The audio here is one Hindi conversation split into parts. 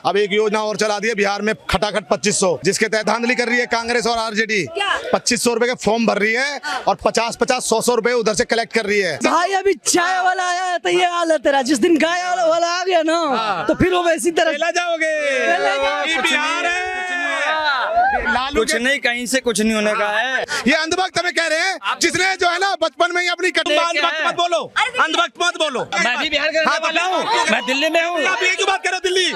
अब एक योजना और चला दी है बिहार में, खटाखट 2500, जिसके तहत धांधली कर रही है कांग्रेस और आरजेडी। 2500 रुपए के फॉर्म भर रही है और 50-50, 100 रुपए उधर से कलेक्ट कर रही है। भाई अभी चाय वाला आया है तो ये हाल है तेरा, जिस दिन गाय वाला आ गया ना तो फिर वो वैसी तरह चला जाओगे। बिहार है, कुछ नहीं, कहीं से कुछ नहीं होने का है। ये अंधभक्त हमें कह रहे हैं, जिसने जो है ना बचपन में ही अपनी अंधभक्त मत बोलो, अंधभक्त मत बोलो। मैं भी बिहार का रहने वाला हूँ, मैं दिल्ली में हूँ। आप ये क्यों बात करो? दिल्ली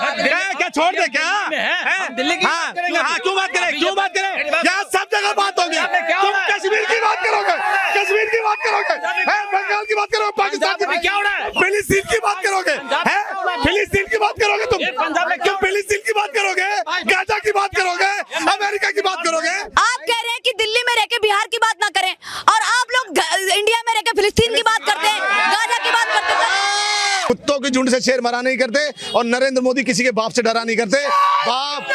क्या छोड़ दे क्या? दिल्ली की हाँ, क्यों बात करें, क्यों बात करें? यहाँ सब जगह बात होगी। तुम कश्मीर की बात करोगे, कश्मीर की बात करोगे, बंगाल की बात करोगे, पाकिस्तान की क्या हो रहा है? फिलिस्तीन की बात करोगे, फिलिस्तीन की बात करोगे तुम? क्यों फिलिस्तीन की बात करोगे, गाजा की बात करोगे, अमेरिका की बात करोगे? आप कह रहे हैं कि दिल्ली में रहकर बिहार की बात ना करें और आप लोग इंडिया में रहकर फिलिस्तीन की बात करते हैं, गाजा की बात करते हैं। कुत्तों के झुंड से शेर मरा नहीं करते और नरेंद्र मोदी किसी के बाप से डरा नहीं करते। बाप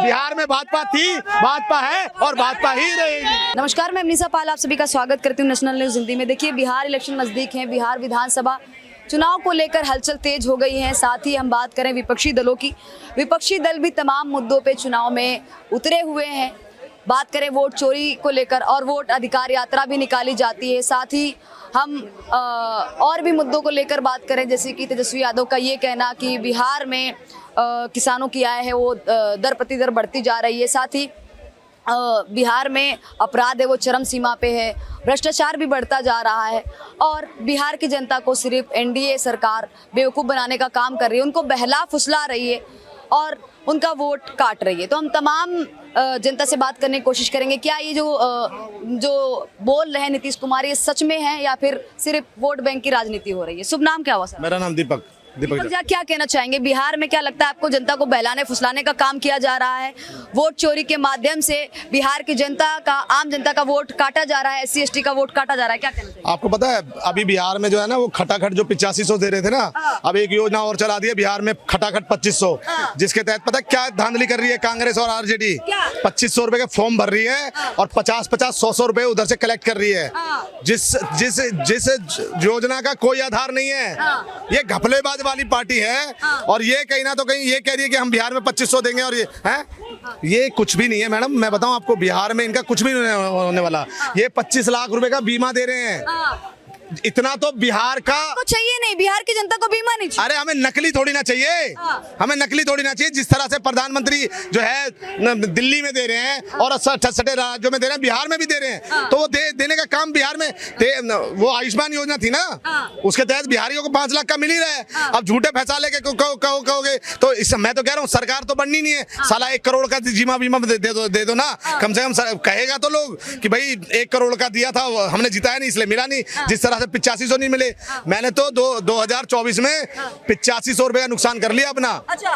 बिहार में भाजपा थी, भाजपा है और भाजपा ही रहेगी। नमस्कार, मैं मनीषा पाल आप सभी का स्वागत करती हूँ नेशनल न्यूज हिंदी में। देखिए, बिहार इलेक्शन नजदीक है, बिहार विधानसभा चुनाव को लेकर हलचल तेज हो गई है। साथ ही हम बात करें विपक्षी दलों की, विपक्षी दल भी तमाम मुद्दों पे चुनाव में उतरे हुए हैं। बात करें वोट चोरी को लेकर और वोट अधिकार यात्रा भी निकाली जाती है। साथ ही हम और भी मुद्दों को लेकर बात करें, जैसे कि तेजस्वी यादव का ये कहना कि बिहार में किसानों की आय है वो दर प्रतिदर बढ़ती जा रही है। साथ ही बिहार में अपराध है वो चरम सीमा पे है, भ्रष्टाचार भी बढ़ता जा रहा है और बिहार की जनता को सिर्फ एनडीए सरकार बेवकूफ़ बनाने का काम कर रही है, उनको बहला फुसला रही है और उनका वोट काट रही है। तो हम तमाम जनता से बात करने की कोशिश करेंगे, क्या ये जो बोल रहे हैं नीतीश कुमार ये सच में है या फिर सिर्फ वोट बैंक की राजनीति हो रही है। शुभ नाम क्या हुआ सर? मेरा नाम दीपक जी, क्या कहना चाहेंगे? बिहार में क्या लगता है आपको, जनता को बहलाने फुसलाने का काम किया जा रहा है, वोट चोरी के माध्यम से बिहार की जनता का, आम जनता का वोट काटा जा रहा है, SC ST का वोट काटा जा रहा है, क्या कहना चाहिए? आपको पता है अभी बिहार में जो है ना वो खटाखट जो 8500 दे रहे थे ना, अब एक योजना और चला दी है बिहार में, खटाखट 2500, जिसके तहत पता है क्या धांधली कर रही है कांग्रेस और आरजेडी। 2500 रुपए के फॉर्म भर रही है और 50-50, 100 रुपए उधर से कलेक्ट कर रही है। जिस योजना का कोई आधार नहीं है, ये घपलेबाज वाली पार्टी है और ये कहीं ना तो कहीं ये कह रही है कि हम बिहार में 2500 देंगे और ये है, ये कुछ भी नहीं है मैडम। मैं बताऊं आपको, बिहार में इनका कुछ भी नहीं होने वाला। ये 25 लाख रुपए का बीमा दे रहे हैं, इतना तो बिहार का को चाहिए नहीं, बिहार की जनता को बीमा नहीं चाहिए। अरे हमें नकली थोड़ी ना चाहिए, हमें नकली थोड़ी ना चाहिए। जिस तरह से प्रधानमंत्री जो है दिल्ली में दे रहे हैं और सटे राज्यों में दे रहे हैं, बिहार में भी दे रहे हैं, तो वो देने का काम बिहार में वो आयुष्मान योजना थी ना, उसके तहत बिहारियों को 5 लाख का मिल ही रहा है। अब झूठे फैसले के कहोगे तो मैं तो कह रहा हूँ सरकार तो बननी नहीं है, साला 1 करोड़ का जीमा बीमा दे दो ना, कम से कम कहेगा तो लोग कि भाई 1 करोड़ का दिया था, हमने जिताया नहीं इसलिए मिला नहीं। जिस तरह 8500 नहीं मिले, मैंने तो 2024 में 8500 रुपए का नुकसान कर लिया अपना।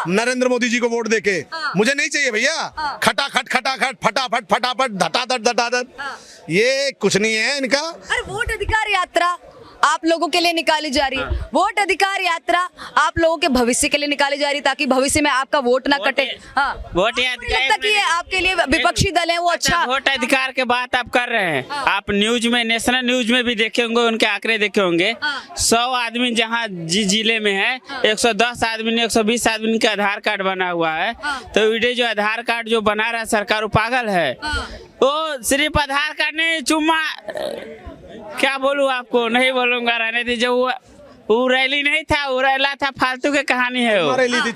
नरेंद्र मोदी जी को वोट देके। मुझे नहीं चाहिए भैया खटाखट खटाखट फटाफट फटाफट धटाधट, ये कुछ नहीं है इनका। अरे वोट अधिकार यात्रा आप लोगों के लिए निकाली जा रही है, वोट अधिकार यात्रा आप लोगों के भविष्य के लिए निकाली जा रही है, ताकि भविष्य में आपका वोट ना कटे। वोट लगता कि ये आपके लिए विपक्षी दल है वो अच्छा वोट अधिकार के बात आप कर रहे हैं। आप न्यूज में, नेशनल न्यूज में भी देखे होंगे, उनके आंकड़े देखे होंगे। 100 आदमी जहाँ जिले में है, 110 आदमी ने 120 आदमी का आधार कार्ड बना हुआ है। तो ये जो आधार कार्ड जो बना रहा है सरकार, वो पागल है। वो सिर्फ आधार कार्ड नहीं, चुम्मा, क्या बोलूं आपको, नहीं बोलूंगा, रहने दीजिए। वो रैली नहीं था, वो रैला था, फालतू की कहानी है। वो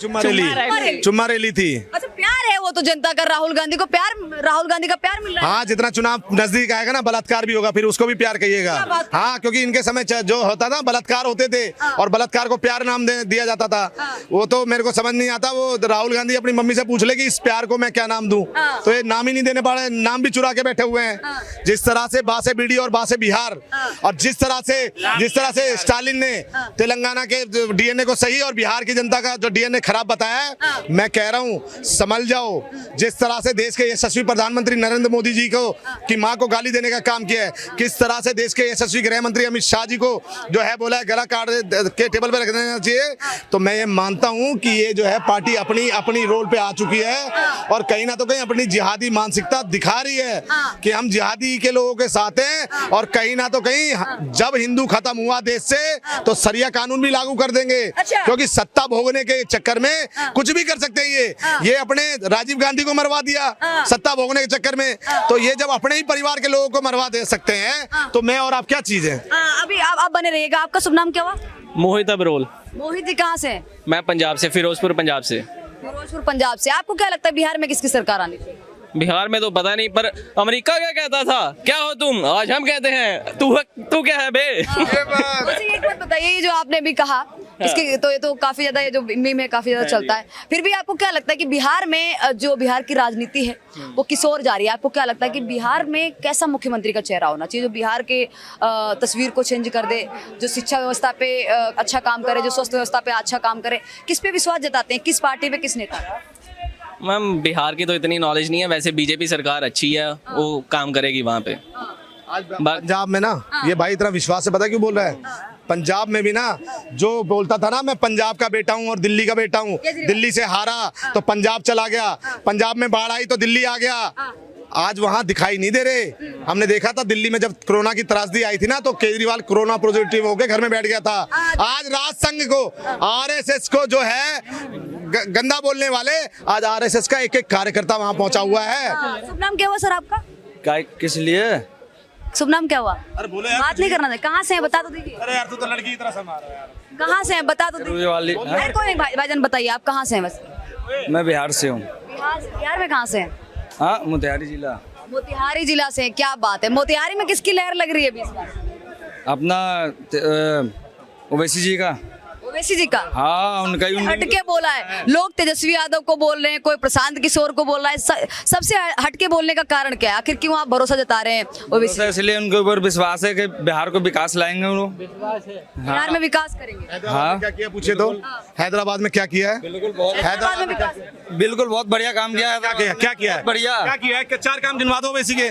चुम्मा रैली थी। अच्छा, प्यार है वो तो जनता का, राहुल गांधी को प्यार, राहुल गांधी का प्यार मिल रहा है। हाँ, जितना चुनाव नजदीक आएगा ना बलात्कार भी होगा, फिर उसको भी प्यार कहिएगा। हाँ, क्योंकि इनके समय जो होता था बलात्कार होते थे और बलात्कार को प्यार नाम दिया जाता था। वो तो मेरे को समझ नहीं आता। वो राहुल गांधी अपनी मम्मी से पूछ ले कि इस प्यार को मैं क्या नाम दूं, तो ये नाम ही नहीं देने पा रहे, नाम भी चुरा के बैठे हुए हैं। जिस तरह से बासे बीडी और बासे बिहार, और जिस तरह से स्टालिन ने तेलंगाना के डीएनए को सही और बिहार की जनता का जो डीएनए खराब बताया है, मैं कह रहा हूँ संभल जाओ। जिस तरह से देश के यशस्वी प्रधानमंत्री नरेंद्र मोदी जी को की मां को गाली देने का काम किया है, किस तरह से देश के यशस्वी गृह मंत्री अमित शाह जी को जो है बोला है गला काट के टेबल पे रख देना चाहिए, तो मैं ये मानता हूं कि ये जो है पार्टी अपनी अपनी रोल पे आ चुकी है और कहीं ना तो कहीं अपनी जिहादी मानसिकता दिखा रही है कि हम जिहादी के लोगों के साथ हैं और कहीं ना तो कहीं जब हिंदू खत्म हुआ देश से तो सरिया कानून भी लागू कर देंगे। अच्छा। क्योंकि सत्ता भोगने के चक्कर में कुछ भी कर सकते हैं ये अपने राजीव गांधी को मरवा दिया सत्ता भोगने के चक्कर में, तो ये जब अपने ही परिवार के लोगों को मरवा दे सकते हैं तो मैं और आप क्या चीज है। अभी आप बने रहिएगा। आपका शुभ नाम क्या हुआ? मोहित अबरोल। मोहित जी कहाँ से हैं? मैं पंजाब से, फिरोजपुर पंजाब से। फिरोजपुर पंजाब से। आपको क्या लगता है बिहार में किसकी सरकार आनी चाहिए? बिहार में तो पता नहीं, पर अमेरिका क्या कहता था, क्या हो तुम, आज हम कहते हैं तू क्या है बे। मुझे एक बात बताइए, ये जो आपने भी कहा इसके तो ये तो काफी ज्यादा ये जो मीम में काफी ज्यादा चलता है, फिर भी आपको क्या लगता है कि बिहार में जो बिहार की राजनीति है वो किस ओर जा रही है? आपको क्या लगता है कि बिहार में कैसा मुख्यमंत्री का चेहरा होना चाहिए जो बिहार के तस्वीर को चेंज कर दे, जो शिक्षा व्यवस्था पे अच्छा काम करे, जो स्वास्थ्य व्यवस्था पे अच्छा काम करे? किस पे विश्वास जताते हैं, किस पार्टी पे, किस नेता? मैम बिहार की तो इतनी नॉलेज नहीं है, वैसे बीजेपी सरकार अच्छी है, वो काम करेगी वहाँ पे। पंजाब में ना ये भाई इतना विश्वास से पता क्यों बोल रहा है? पंजाब में भी ना जो बोलता था ना मैं पंजाब का बेटा हूँ और दिल्ली का बेटा हूँ, दिल्ली से हारा तो पंजाब चला गया, पंजाब में बाढ़ आई तो दिल्ली आ गया, आज वहां दिखाई नहीं दे रहे। हमने देखा था दिल्ली में जब कोरोना की त्रासदी आई थी ना तो केजरीवाल कोरोना पॉजिटिव होकर घर में बैठ गया था। आज राज संघ को, आरएसएस को जो है गंदा बोलने वाले, आज आरएसएस का एक एक कार्यकर्ता वहां पहुंचा हुआ है। शुभ नाम क्या हुआ सर आपका? किस लिए? शुभ नाम क्या हुआ? अरे बोले बात नहीं करना था। कहाँ से हैं बता तो दीजिए। अरे यार तू तो लड़की की तरह से मार रहा है यार। कहाँ से हैं बता तो दीजिए। वाली अरे कोई नहीं भाईजान बताइए आप कहाँ से हैं? बस मैं बिहार से हूँ। बिहार में कहाँ से हैं? हाँ, मोतिहारी जिला। मोतिहारी जिला से हैं, क्या बात है। मोतिहारी में किसकी लहर लग रही है अभी इस बार? अपना ओवैसी जी का। ओवैसी जी का? हाँ, उनका ही हटके बोला है। लोग तेजस्वी यादव को बोल रहे हैं, कोई प्रशांत किशोर को बोल रहा है। सबसे हटके बोलने का कारण क्या है? आखिर क्यों आप भरोसा जता रहे हैं ओवैसी? इसलिए उनके ऊपर विश्वास है कि बिहार को विकास लाएंगे वो। बिहार में विकास करेंगे। हाँ क्या किया पूछे तो? हैदराबाद में क्या किया है? हैदराबाद में विकास बिल्कुल बहुत बढ़िया काम किया है। क्या किया है? बढ़िया क्या किया है? चार काम गिनवा दो ओवैसी के।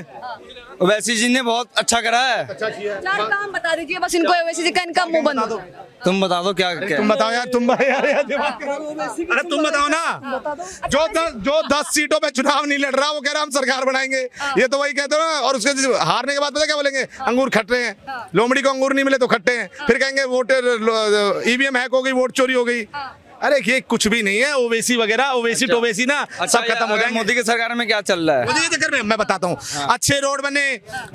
ओवैसी जी ने बहुत अच्छा करा है। चार काम बता दीजिए बस इनको। ओवैसी जी का इनका मुंह बंद हो। तुम बता दो क्या क्या? तुम बताओ यार, अरे तुम बताओ ना। जो 10 सीटों पे चुनाव नहीं लड़ रहा वो कह रहा हम सरकार बनाएंगे, ये तो वही कहते हो ना। और उसके हारने के बाद पता क्या बोलेंगे? अंगूर खट रहे हैं, लोमड़ी को अंगूर नहीं मिले तो खट्टे हैं। फिर कहेंगे वोट ईवीएम हैक हो गई, वोट चोरी हो गई। अरे ये कुछ भी नहीं है। ओवैसी वगैरह, ओवैसी टोवैसी ना सब खत्म हो जाएंगे। मोदी की सरकार में क्या चल रहा है? मोदी के चक्कर में मैं बताता हूँ, अच्छे रोड बने,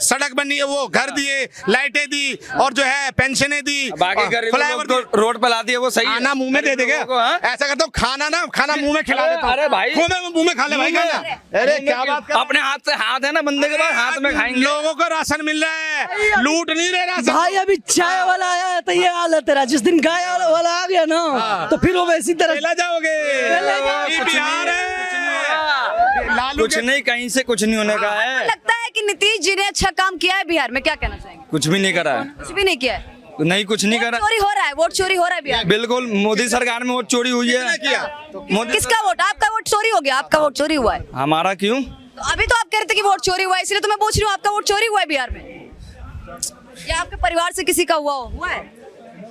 सड़क बनी है, वो घर दिए, लाइटें दी और जो है पेंशनें दी, बाकी फ्लाईओवर गरीब रोड पर ला दिए, वो सही है। खाना मुंह में दे देगा। ऐसा करता हूँ, खाना मुंह में खिला देता हूँ। अरे भाई मुंह में खा ले भाई खाना। अरे क्या बात कर, अपने हाथ से, हाथ है ना बंदे के पास, हाथ में खाएंगे। लोगों को राशन मिल रहा है, लूट नहीं रहे राशन। भाई अभी चाय वाला आया है तो ये हाल है तेरा। जिस दिन गाय वाला आ गया ना तो फिर वो वैसी तरह बिहार है। लालू कुछ नहीं, कहीं से कुछ नहीं होने का है। लगता है कि नीतीश जी ने अच्छा काम किया है बिहार में? क्या कहना चाहेंगे? कुछ भी नहीं करा है। कुछ भी नहीं किया है। नहीं, कुछ नहीं करा। चोरी हो रहा है, वोट चोरी हो रहा है बिहार में। बिल्कुल, मोदी सरकार में वोट चोरी हुई है। मोदी किसका वोट? आपका वोट चोरी हो गया? आपका वोट चोरी हुआ है? हमारा क्यों? तो अभी तो आप कह रहे थे कि वोट चोरी हुआ है, इसलिए तो मैं पूछ रही हूँ आपका वोट चोरी हुआ है बिहार में या आपके परिवार से किसी का हुआ है?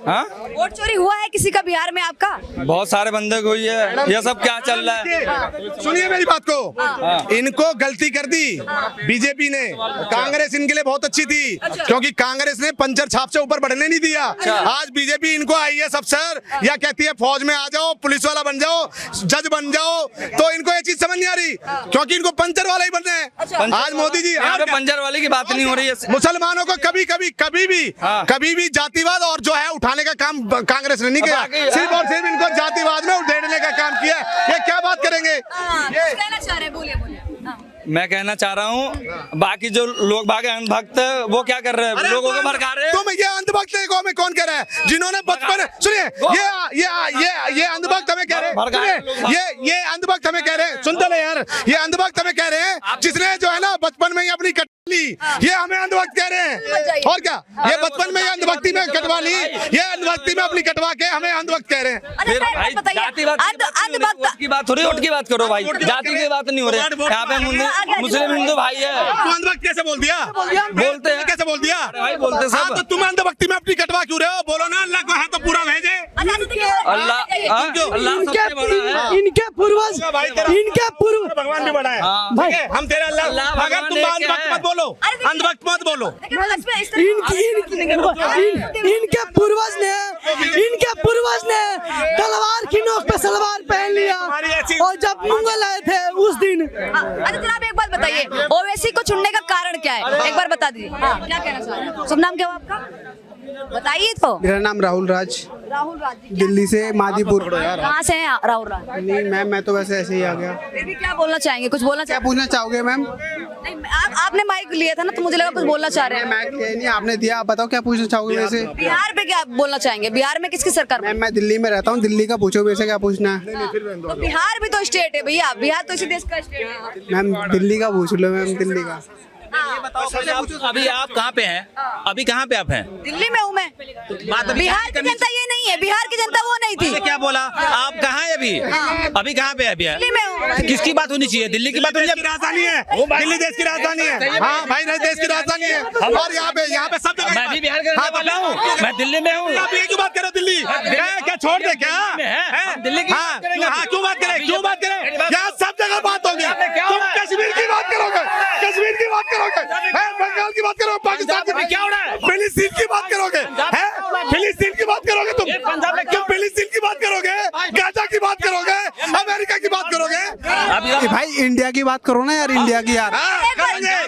हाँ, वोट चोरी हुआ है किसी का बिहार में आपका? बहुत सारे बंदे को हुई है। ये सब क्या चल रहा है? सुनिए मेरी बात को। इनको गलती कर दी बीजेपी ने। कांग्रेस इनके लिए बहुत अच्छी थी क्योंकि कांग्रेस ने पंचर छाप से ऊपर बढ़ने नहीं दिया। आज बीजेपी इनको आईएएस अफसर या कहती है फौज में आ जाओ, पुलिस वाला बन जाओ, जज बन जाओ, तो इनको ये चीज समझ नहीं आ रही क्योंकि इनको पंचर वाला ही बनना है। आज मोदी जी, पंचर वाले की बात नहीं हो रही है। मुसलमानों को कभी भी जातिवाद और जो है उठाने का काम कांग्रेस ने नहीं किया। सिर्फ और सिर्फ इनको जातिवाद में उधेड़ने का काम किया। ये क्या बात करेंगे? कहना चाह रहे हैं, बोलिए बोलिए। मैं कहना चाह रहा हूँ, बाकी जो लोग भागे अंधभक्त वो क्या कर रहे हैं? लोगों को भड़का रहे हैं। तुम ये अंधभक्त में कौन कह रहा है? जिन्होंने बचपन, सुनिए, ये अंधभक्त हमें कह रहे हैं, ये अंधभक्त हमें कह रहे हैं, सुनते ले यार, ये अंधभक्त हमें कह रहे हैं जिसने जो है ना बचपन में ही अपनी ली, ये हमें अंधभक्त कह रहे हैं। और क्या, ये बचपन में ये अंधभक्ति में कटवा ली, ये अंधभक्ति में अपनी कटवा के हमें अंधभक्त कह रहे हैं। अच्छा, भाई बताइए, जातिवाद की बात थोड़ी वोट की बात करो भाई, जाति की बात नहीं हो रही यहाँ पे। मुस्लिम हिंदू भाई है, तू अंधभक्त कैसे बोल दिया? बोलते हैं कैसे बोल दिया भाई, बोलते हाँ, सब। तो तुम अंधभक्ति में अपनी कटवा क्यों रहे हो? बोलो ना, अल्लाह को है तो पूरा भेजे। अल्लाह अल्लाह सबसे बड़ा है। इनके पूर्वज, इनके पूर्व भगवान भी बड़ा है हाँ। ठीक है, हम तेरे अल्लाह। अल्लाह अगर भगवान तुम एक अंधभक्त है। मत बोलो, अंधभक्त मत बोलो। इनके पूर्वज ने तलवार की नोक पे सलवार पहन लिया, और जब मुगल आए थे उस दिन। अच्छा जनाब एक बात बताइए, ओवैसी को चुनने का कारण क्या है, एक बार बता दीजिए। क्या कहना चाह रहे हैं? शुभ नाम क्या हुआ आपका, बताइए तो। मेरा नाम राहुल राज, राहुल राज जी, दिल्ली से मादीपुर। कहाँ से हैं राहुल राज? नहीं मैम, मैं तो वैसे ऐसे ही आ गया। फिर भी क्या बोलना चाहेंगे, कुछ बोलना क्या चाहेंगे? पूछना चाहोगे मैम? नहीं, आपने माइक लिया था ना, तो मुझे लगा कुछ बोलना चाह रहे हैं। मैं नहीं, आपने दिया, आप बताओ क्या पूछना चाहोगे मेरे से? बिहार पे क्या बोलना चाहेंगे, बिहार में किसकी सरकार? मैम मैं दिल्ली में रहता हूँ, दिल्ली का पूछो मेरे से क्या पूछना है। तो बिहार भी तो स्टेट है भैया, बिहार तो इसी देश का स्टेट है। मैम दिल्ली का पूछ लो मैम, दिल्ली का। अभी आप कहाँ पे हैं? अभी कहाँ पे आप हैं? दिल्ली में हूँ मैं। बात अभी बिहार की जनता ये नहीं है, बिहार की जनता वो नहीं मैंने थी। क्या बोला? आप कहाँ हैं अभी? अभी कहाँ पे है अभी? दिल्ली में हूँ। किसकी बात होनी चाहिए? दिल्ली की बात होनी चाहिए। राजधानी है दिल्ली, देश की राजधानी है। हाँ भाई, देश की राजधानी है। और यहाँ पे सब जगह मैं भी बिहार का रहने वाला हूँ, मैं दिल्ली में हूँ। आप ये क्यों बात करो? दिल्ली क्या छोड़ दे क्या? दिल्ली की हाँ क्यों बात करें, क्यों बात करें? यहाँ सब जगह बात होगी। तुम कश्मीर की बात करोगे, कश्मीर की बात करोगे, बंगाल की बात करोगे, पाकिस्तान की क्या हो रहा है? फिलिस्तीन की बात करोगे, फिलिस्तीन की बात करोगे, तुम फिलिस्तीन की बात करोगे, गाजा की बात करोगे, अमेरिका की बात करोगे। भाई इंडिया की बात करो ना यार, इंडिया की यार।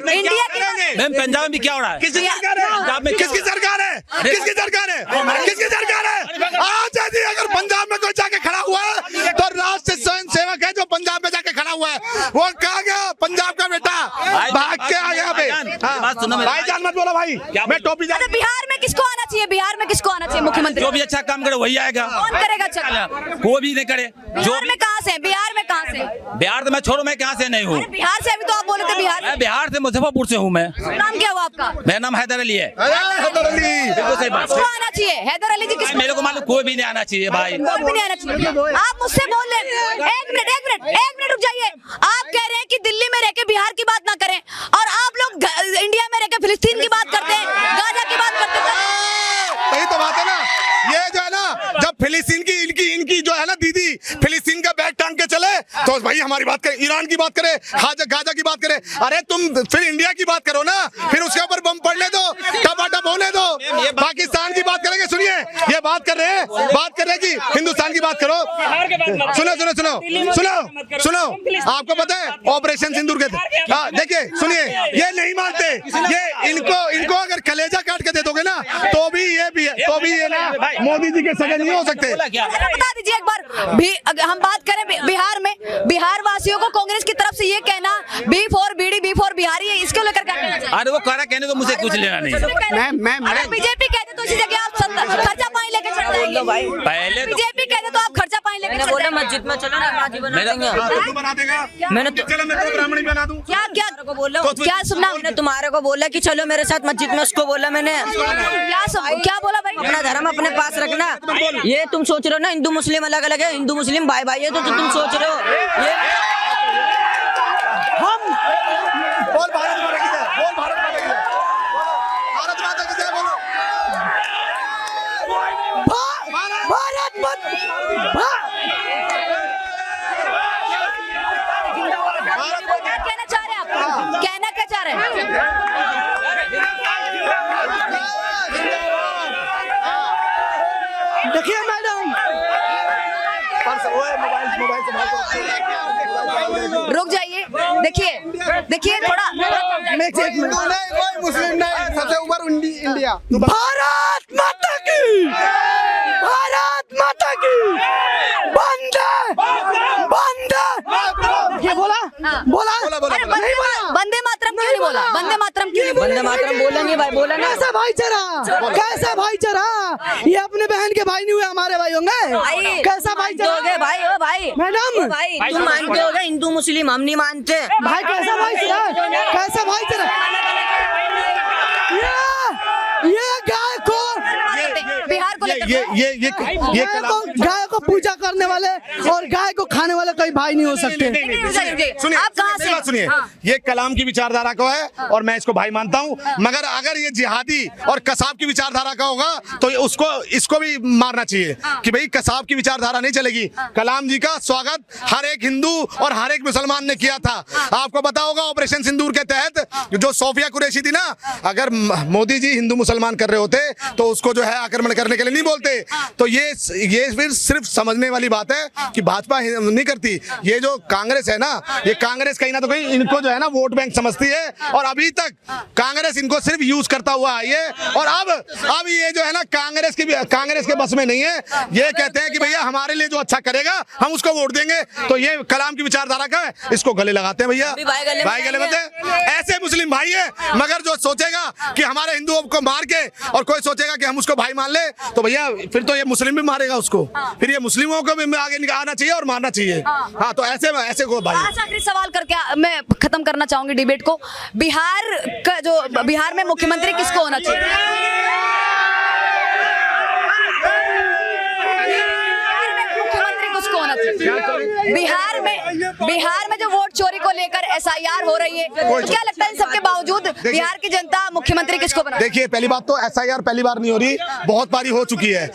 इंडिया की मैम पंजाब में क्या हो रहा है? किसकी सरकार है? पंजाब में किसकी सरकार है? किसकी सरकार है? किसकी सरकार है? आज यदि अगर पंजाब में कोई जाके खड़ा हुआ है तो राष्ट्रीय स्वयं सेवक है जो पंजाब में जाके खड़ा हुआ है, वो कहा गया पंजाब का बेटा भाग के आ गया पे। बात सुनो मेरी। भाईजान मत बोलो भाई, मैं टोपी अच्छा, बिहार में किसको आना चाहिए, बिहार में किसको आना चाहिए मुख्यमंत्री? जो भी अच्छा काम करे वही आएगा। कौन करेगा अच्छा? कोई भी नहीं करे। जो बिहार में कहाँ से हैं? बिहार में कहाँ से? बिहार तो मैं छोड़ो, मैं कहाँ से नहीं हूँ। अरे बिहार से, अभी तो आप बोले थे बिहार से। मैं बिहार से मुजफ्फरपुर से हूँ। मैं नाम क्या हुआ आपका? मेरा नाम हैदर अली है। बिल्कुल सही बात। किसको आना चाहिए? हैदर अली जी किसको? मेरे को मालूम कोई भी नहीं आना चाहिए भाई। कोई भी नहीं आना चाहिए। आप मुझसे बोल रहे, एक मिनट रुक जाइए। आप कह रहे हैं कि दिल्ली में रह के बिहार की बात ना करें, और आप लोग इंडिया में रह के फिलिस्तीन की बात करते हैं, गाजा की बात करते हैं। वही तो बात है ना, ये जो है ना, जब फिलिस्तीन की इनकी जो है ना दीदी फिलिस्तीन का बैग टांग के चले तो भाई हमारी बात करें, ईरान की बात करें, गाजा की बात करें। अरे तुम फिर इंडिया की बात करो ना, फिर उसके ऊपर बम पड़ने दो, टमाटम होने दो। पाकिस्तान की बात करेंगे, सुनिए ये बात कर रहे हैं कि हिंदुस्तान की बात करो। सुनो, आपको पता है ऑपरेशन सिंदूर के देखिए, सुनिए, ये नहीं मानते, ये इनको अगर कलेजा काट के दे दोगे ना तो भी ये ना मोदी जी के सगे नहीं हो सकते। बता दीजिए एक बार भी, अगर हम बात करें बिहार में, बिहार वासियों को कांग्रेस की तरफ से ये कहना B4 बीडी B4 बिहारी है, इसको लेकर क्या कहना चाहिए? अरे वो कह रहा कहने को मुझे कुछ लेना नहीं। मैं बीजेपी कहते तो इसी जगह आप खर्चा पानी लेके चल जाएंगे। पहले तो बीजेपी कहते तो आप खर्चा पानी लेके चल जाएंगे। मस्जिद में चलो ना, नाजी बना देंगे। तू बना देगा? मैंने तो चलो मैं तो ब्राह्मणी बना दूं। क्या को बोला, क्या सुनना? मैंने तुम्हारे को बोला कि चलो मेरे साथ मस्जिद में, उसको बोला मैंने क्या बोला भाई? अपना धर्म अपने पास रखना। ये तुम सोच रहे हो ना हिंदू मुस्लिम अलग अलग है, हिंदू मुस्लिम भाई भाई है, तो तुम सोच रहे हो ये हम बोल भारत माता की जय, बोल भारत माता की जय, भारत माता की जय बोलो। भारत मत क्या कहना चाह रहे हैं आप? कहना क्या चाह रहे हैं? देखिए मैडम, रुक जाइए, देखिए थोड़ा। हिंदू नहीं, कोई मुस्लिम नहीं, सबसे ऊपर इंडिया। भारत माता की, भारत माता की, वंदे वंदे। बोला हाँ। बोला बोला, बोला, अरे बोला। वंदे वंदे मातरम क्यों नहीं बोला? वंदे मातरम क्यों नहीं बोला? वंदे मातरम बोला नहीं भाई, बोला ना। कैसा भाईचारा, कैसा भाईचारा, ये अपने बहन के भाई नहीं हुए, हमारे भाई होंगे। भाई कैसा भाईचारा मानते भाई? ओ भाई मैडम, ओ भाई तुम मानते होगे हिंदू मुस्लिम, हम नहीं मानते। भाई कैसा भाईचारा, कैसा भाईचारा, ये गाय को बिहार को लेकर गाय को पूजा करने वाले और गाय को खाने वाले कोई भाई नहीं हो सकते। सुनिए, आप कहाँ मेरी बात से? सुनिए, हाँ। ये कलाम की विचारधारा को है और मैं इसको भाई मानता हूँ, मगर अगर ये जिहादी और कसाब की विचारधारा का होगा तो ये इसको भी मारना चाहिए कि भाई कसाब की विचारधारा नहीं चलेगी। कलाम जी का स्वागत हर एक हिंदू और हर एक मुसलमान ने किया था। आपको पता होगा ऑपरेशन सिंदूर के तहत जो सोफिया कुरैशी थी ना, अगर मोदी जी हिंदू मुसलमान कर रहे होते तो उसको जो है आक्रमण करने के लिए नहीं बोलते। तो ये फिर सिर्फ समझने वाली बात है कि भाजपा नहीं करती। ये जो कांग्रेस है ना, ये कांग्रेस कहीं ना तो कहीं इनको जो है ना वोट बैंक समझती है और अभी तक कांग्रेस इनको सिर्फ यूज करता हुआ आई है। और अब ये जो है ना कांग्रेस के बस में नहीं है। ये कहते हैं कि भैया हमारे लिए जो अच्छा करेगा हम उसको वोट देंगे। तो ये कलाम की विचारधारा का है, इसको गले लगाते हैं भैया, भाई गले में ऐसे मुस्लिम भाई है। मगर जो सोचेगा कि हमारे हिंदुओं को मार के और कोई सोचेगा कि हम उसको भाई मान ले तो भैया फिर तो ये मुस्लिम भी मारेगा उसको। फिर ये मुस्लिमों को भी आगे आना चाहिए और मारना चाहिए। हाँ, तो ऐसे को भाई। आखिरी सवाल करके मैं खत्म करना चाहूंगी डिबेट को। बिहार में मुख्यमंत्री किसको होना चाहिए? मुख्यमंत्री किसको होना चाहिए? बिहार में जो वोट चोरी को लेकर SIR हो रही है, तो क्या लगता है इन सबके बावजूद बिहार की जनता मुख्यमंत्री किसको बना? देखिए, पहली बात तो SIR पहली बार नहीं हो रही, बहुत बारी हो चुकी है।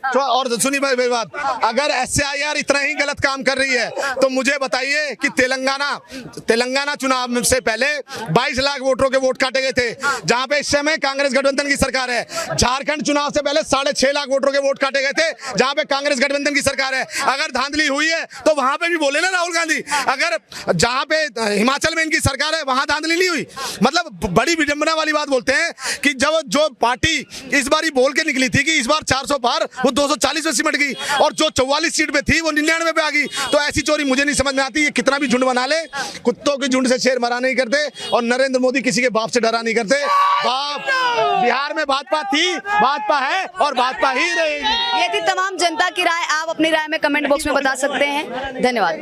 और सुनिए मेरी बात, अगर SIR इतना ही गलत काम कर रही है तो मुझे बताइए कि तेलंगाना चुनाव से पहले 22 लाख वोटरों के वोट काटे गए थे, जहां पे इस समय कांग्रेस गठबंधन की सरकार है। झारखंड चुनाव से पहले 6.5 लाख वोटरों के वोट काटे गए थे, जहां पे कांग्रेस गठबंधन की सरकार है। अगर धांधली हुई है तो वहां पे भी बोले ना राहुल गांधी। अगर जहां पे हिमाचल में इनकी सरकार है वहां धांधली नहीं हुई। मतलब बड़ी विडंबना वाली बात बोलते हैं कि जब जो पार्टी इस बार ही बोल के निकली थी कि इस बार 400 पार, वो 240 में सिमट गई और जो 44 सीट पे थी वो 99 पे आ गई। तो ऐसी चोरी मुझे नहीं समझ में आती। ये कितना भी झुंड बना ले, कुत्तों के झुंड से शेर मरा नहीं करते और नरेंद्र मोदी किसी के बाप से डरा नहीं करते। बिहार में भाजपा थी, भाजपा है और भाजपा ही रहेगी। ये थी तमाम जनता की राय। आप अपनी राय में कमेंट बॉक्स में बता सकते हैं। धन्यवाद।